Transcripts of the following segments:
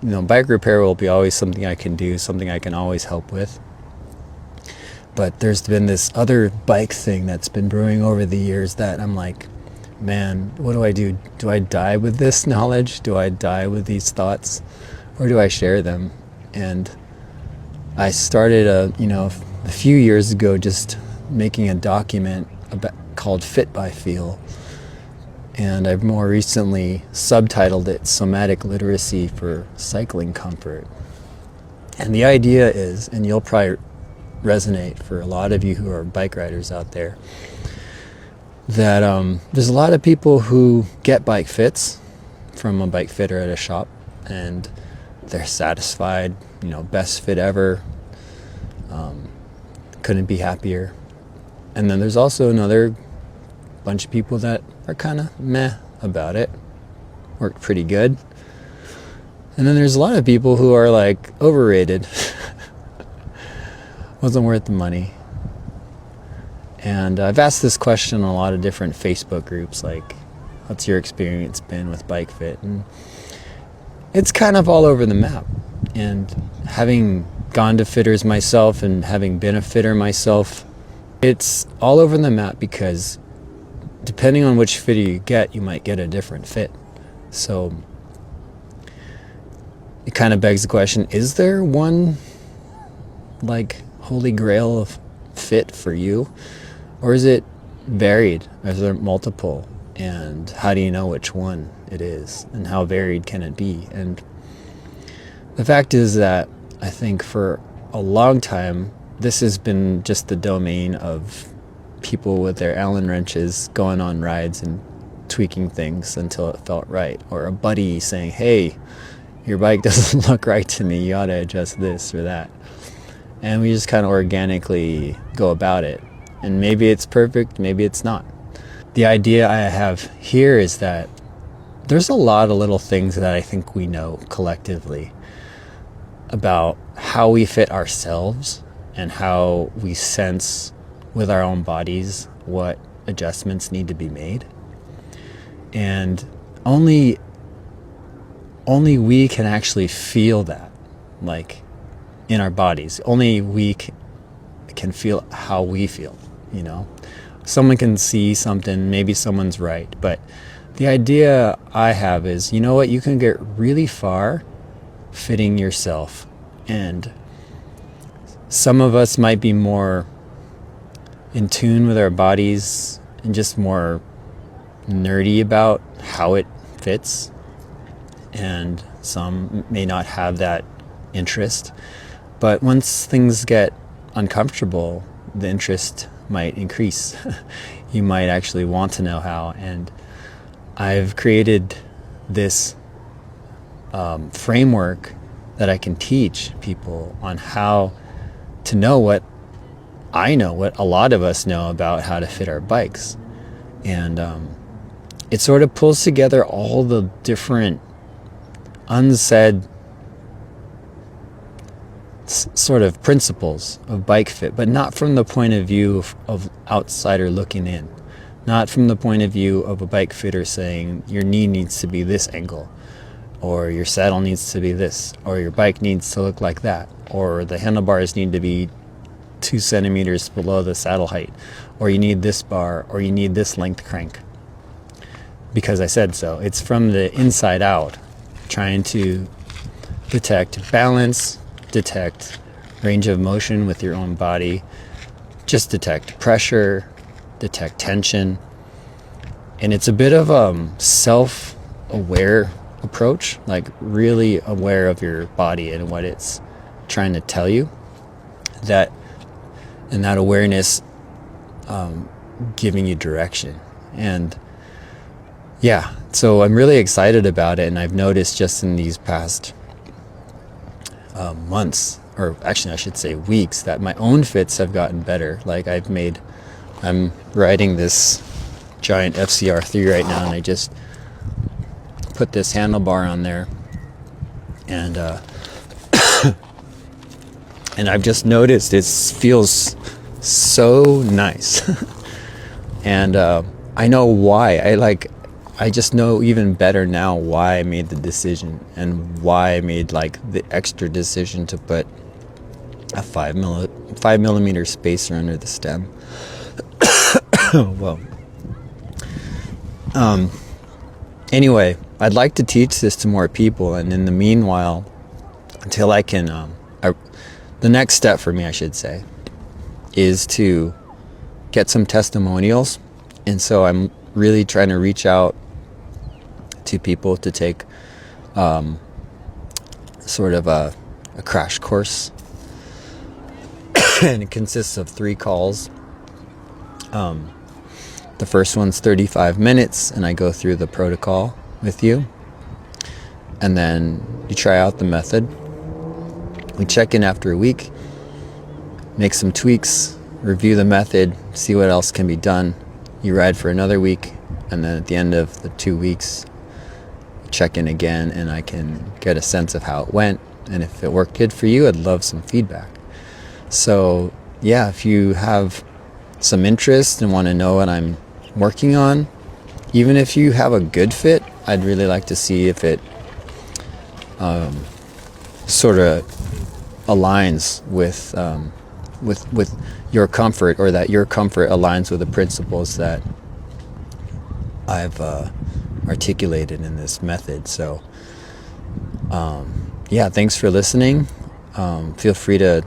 bike repair will be always something I can do, something I can always help with. But there's been this other bike thing that's been brewing over the years that I'm like, man, what do I do? Do I die with this knowledge? Do I die with these thoughts? Or do I share them? And I started a few years ago just making a document called Fit by Feel. And I've more recently subtitled it Somatic Literacy for Cycling Comfort. And the idea is, and you'll probably resonate for a lot of you who are bike riders out there, that there's a lot of people who get bike fits from a bike fitter at a shop, and they're satisfied, best fit ever, couldn't be happier. And then there's also another bunch of people that are kind of meh about it, worked pretty good. And then there's a lot of people who are like overrated, wasn't worth the money. And I've asked this question in a lot of different Facebook groups, like, what's your experience been with bike fit? And it's kind of all over the map. And having gone to fitters myself and having been a fitter myself, it's all over the map, because depending on which fitter you get, you might get a different fit. So it kind of begs the question, is there one like holy grail of fit for you? Or is it varied? Is there multiple? And how do you know which one it is? And how varied can it be? And the fact is that I think for a long time, this has been just the domain of people with their Allen wrenches going on rides and tweaking things until it felt right. Or a buddy saying, hey, your bike doesn't look right to me, you ought to adjust this or that. And we just kind of organically go about it. And maybe it's perfect, maybe it's not. The idea I have here is that there's a lot of little things that I think we know collectively about how we fit ourselves and how we sense with our own bodies what adjustments need to be made. And only we can actually feel that, like, in our bodies. Only we can feel how we feel, Someone can see something, maybe someone's right, but the idea I have is, you can get really far fitting yourself. And some of us might be more in tune with our bodies and just more nerdy about how it fits, and some may not have that interest. But once things get uncomfortable, the interest might increase. You might actually want to know how. And I've created this framework that I can teach people on how to know what I know, what a lot of us know about how to fit our bikes. And it sort of pulls together all the different unsaid sort of principles of bike fit, but not from the point of view of outsider looking in, not from the point of view of a bike fitter saying your knee needs to be this angle, or your saddle needs to be this, or your bike needs to look like that, or the handlebars need to be 2 centimeters below the saddle height, or you need this bar, or you need this length crank because I said so. It's from the inside out, trying to detect balance, detect range of motion with your own body, just detect pressure, detect tension. And it's a bit of a self-aware approach, like really aware of your body and what it's trying to tell you. And that awareness giving you direction. And yeah, so I'm really excited about it. And I've noticed just in these past months, or actually I should say weeks, that my own fits have gotten better. Like I'm riding this giant FCR3 right now, and I just put this handlebar on there, and and I've just noticed it feels so nice. And I know why. I just know even better now why I made the decision and why I made like the extra decision to put a 5 millimeter spacer under the stem. Well, anyway, I'd like to teach this to more people, and in the meanwhile, until I can, the next step for me, I should say, is to get some testimonials. And so I'm really trying to reach out to people to take sort of a crash course. And it consists of 3 calls. The first one's 35 minutes, and I go through the protocol with you. And then you try out the method. We check in after a week, make some tweaks, review the method, see what else can be done. You ride for another week, and then at the end of the 2 weeks, check in again, and I can get a sense of how it went. And if it worked good for you, I'd love some feedback. So yeah, if you have some interest and want to know what I'm working on, even if you have a good fit, I'd really like to see if it sort of aligns with your comfort, or that your comfort aligns with the principles that I've articulated in this method. So yeah, thanks for listening. Feel free to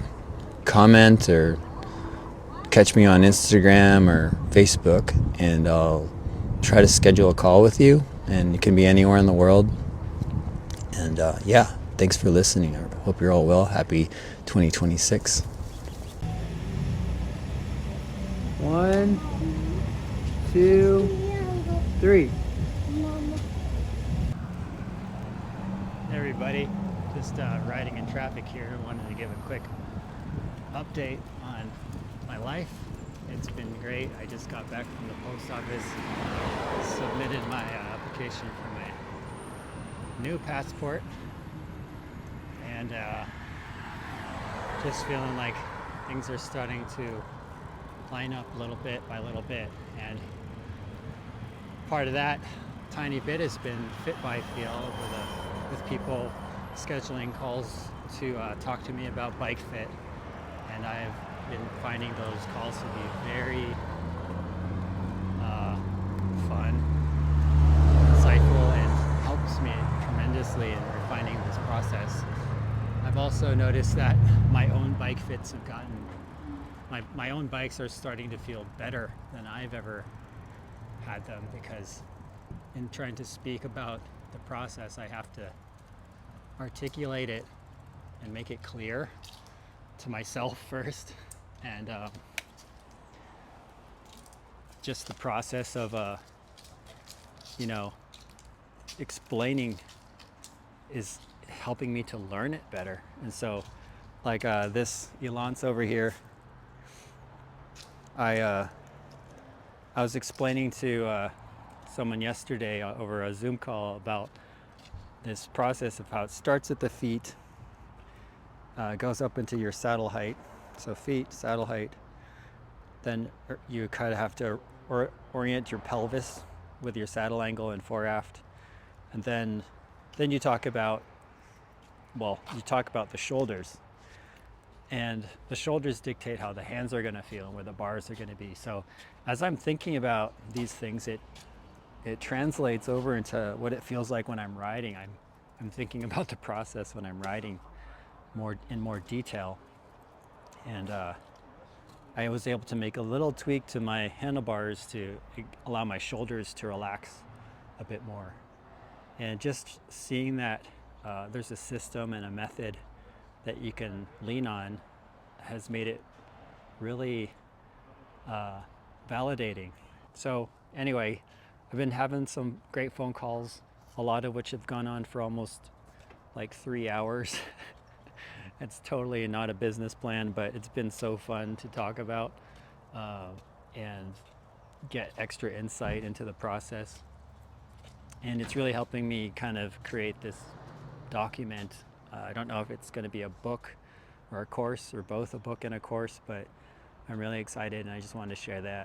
comment or catch me on Instagram or Facebook, and I'll try to schedule a call with you, and it can be anywhere in the world. And yeah, thanks for listening. I hope you're all well. Happy 2026. 1, 2, 3. Hey everybody, just riding in traffic here. I wanted to give a quick update on my life. It's been great. I just got back from the post office, submitted my application for my new passport, and just feeling like things are starting to line up little bit by little bit. And part of that tiny bit has been Fit by Feel, with people scheduling calls to talk to me about bike fit, and I've been finding those calls to be very fun, insightful, and helps me tremendously in refining this process. I've also noticed that my own bike fits have gotten, my own bikes are starting to feel better than I've ever had them, because in trying to speak about the process, I have to articulate it and make it clear to myself first. And just the process of explaining is helping me to learn it better. And so like this Elance over here, I was explaining to someone yesterday over a Zoom call about this process of how it starts at the feet, goes up into your saddle height. So feet, saddle height. Then you kind of have to orient your pelvis with your saddle angle and fore-aft. And then you talk about, the shoulders. And the shoulders dictate how the hands are going to feel and where the bars are going to be. So as I'm thinking about these things, it translates over into what it feels like when I'm riding. I'm thinking about the process when I'm riding in more detail. And I was able to make a little tweak to my handlebars to allow my shoulders to relax a bit more. And just seeing that there's a system and a method that you can lean on has made it really validating. So anyway, I've been having some great phone calls, a lot of which have gone on for almost like 3 hours. It's totally not a business plan, but it's been so fun to talk about and get extra insight into the process. And it's really helping me kind of create this document. I don't know if it's going to be a book or a course, or both a book and a course, but I'm really excited, and I just wanted to share that.